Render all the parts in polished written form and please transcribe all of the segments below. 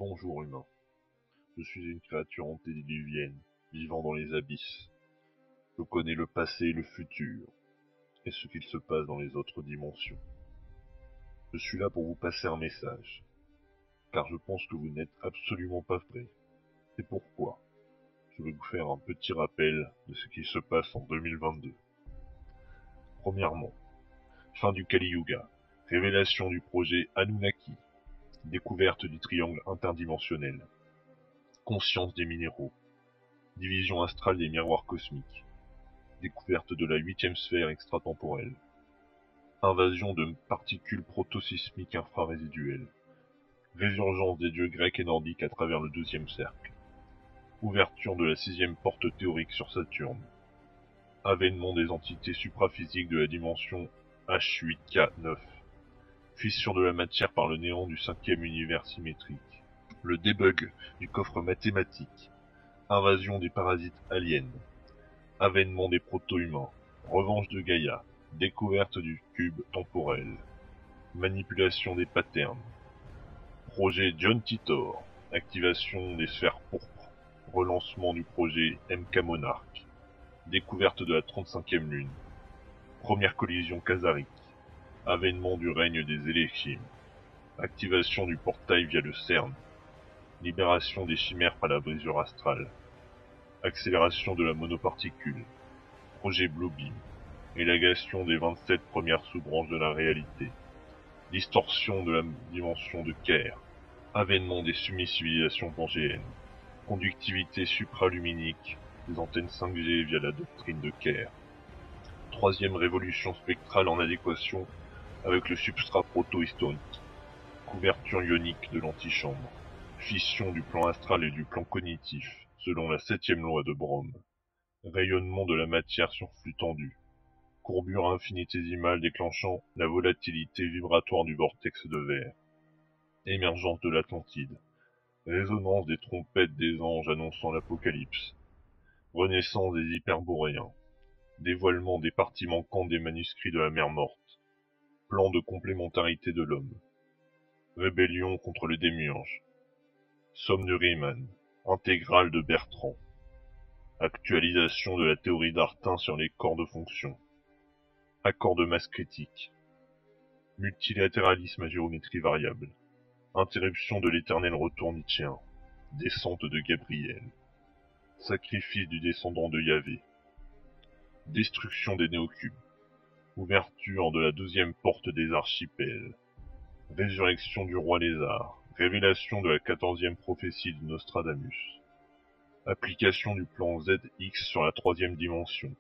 Bonjour humain, je suis une créature antédiluvienne, vivant dans les abysses. Je connais le passé et le futur, et ce qu'il se passe dans les autres dimensions. Je suis là pour vous passer un message, car je pense que vous n'êtes absolument pas prêts. C'est pourquoi je vais vous faire un petit rappel de ce qui se passe en 2022. Premièrement, fin du Kali Yuga, révélation du projet Anunnaki, découverte du triangle interdimensionnel, conscience des minéraux, division astrale des miroirs cosmiques, découverte de la 8e sphère extratemporelle, invasion de particules protosismiques infrarésiduelles, résurgence des dieux grecs et nordiques à travers le 12e cercle, ouverture de la 6e porte théorique sur Saturne, avènement des entités supraphysiques de la dimension H8K9, fissure de la matière par le néant du 5e univers symétrique, le debug du coffre mathématique, invasion des parasites aliens, avènement des proto-humains, revanche de Gaïa, découverte du cube temporel, manipulation des patterns, projet John Titor, activation des sphères pourpres, relancement du projet MK Monarch, découverte de la 35e lune, première collision Kazaric, avènement du règne des Eléchim, activation du portail via le CERN, libération des chimères par la brisure astrale, accélération de la monoparticule, projet Bluebeam, élagation des 27 premières sous-branches de la réalité, distorsion de la dimension de Kerr, avènement des semi-civilisations pangéennes, conductivité supraluminique des antennes 5G via la doctrine de Kerr, troisième révolution spectrale en adéquation avec le substrat proto-historique, couverture ionique de l'antichambre, fission du plan astral et du plan cognitif, selon la 7e loi de Brom, rayonnement de la matière sur flux tendu, courbure infinitésimale déclenchant la volatilité vibratoire du vortex de verre, émergence de l'Atlantide, résonance des trompettes des anges annonçant l'apocalypse, renaissance des hyperboréens, dévoilement des parties manquantes des manuscrits de la mer morte, plan de complémentarité de l'homme, rébellion contre le démiurge, somme de Riemann, intégrale de Bertrand, actualisation de la théorie d'Artin sur les corps de fonction, accord de masse critique, multilatéralisme à géométrie variable, interruption de l'éternel retour nietzschéen, descente de Gabriel, sacrifice du descendant de Yahvé, destruction des néocubes, ouverture de la 12e porte des archipels, résurrection du roi lézard, révélation de la 14e prophétie de Nostradamus, application du plan ZX sur la 3e dimension,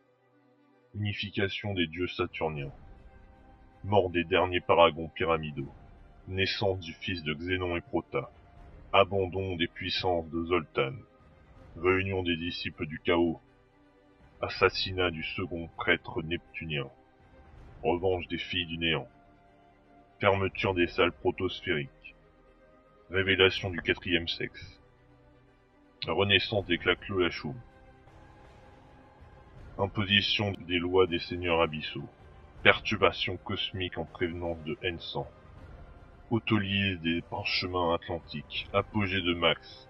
unification des dieux saturniens, mort des derniers paragons pyramidaux, naissance du fils de Xénon et Prota, abandon des puissances de Zoltan, réunion des disciples du chaos, assassinat du second prêtre neptunien, revanche des filles du néant, fermeture des salles protosphériques, révélation du 4e sexe, renaissance des Claclo-Lachoum, imposition des lois des seigneurs abyssaux, perturbation cosmique en prévenance de N100, autolyse des parchemins atlantiques, apogée de Max,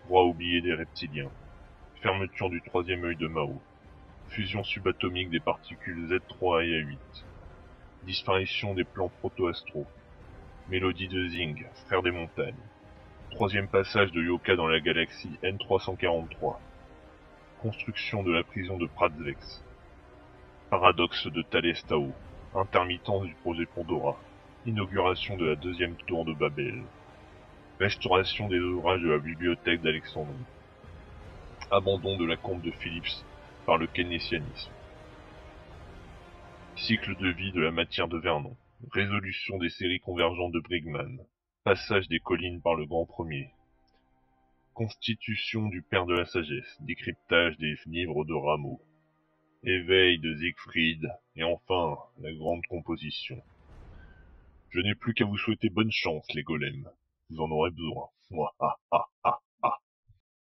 roi oublié des reptiliens, fermeture du 3e œil de Mao, fusion subatomique des particules Z3 et A8, disparition des plans proto-astro, mélodie de Zing, frère des montagnes, 3e passage de Yoka dans la galaxie N343, construction de la prison de Pratzvex, paradoxe de Thalès Tao, intermittence du projet Pandora, inauguration de la 2e tour de Babel, restauration des ouvrages de la bibliothèque d'Alexandrie, abandon de la courbe de Phillips par le keynésianisme, cycle de vie de la matière de Vernon, résolution des séries convergentes de Brigman, passage des collines par le grand premier, constitution du père de la sagesse, décryptage des livres de Rameau, éveil de Siegfried, et enfin, la grande composition. Je n'ai plus qu'à vous souhaiter bonne chance, les golems. Vous en aurez besoin. Mouah, ah, ah, ah.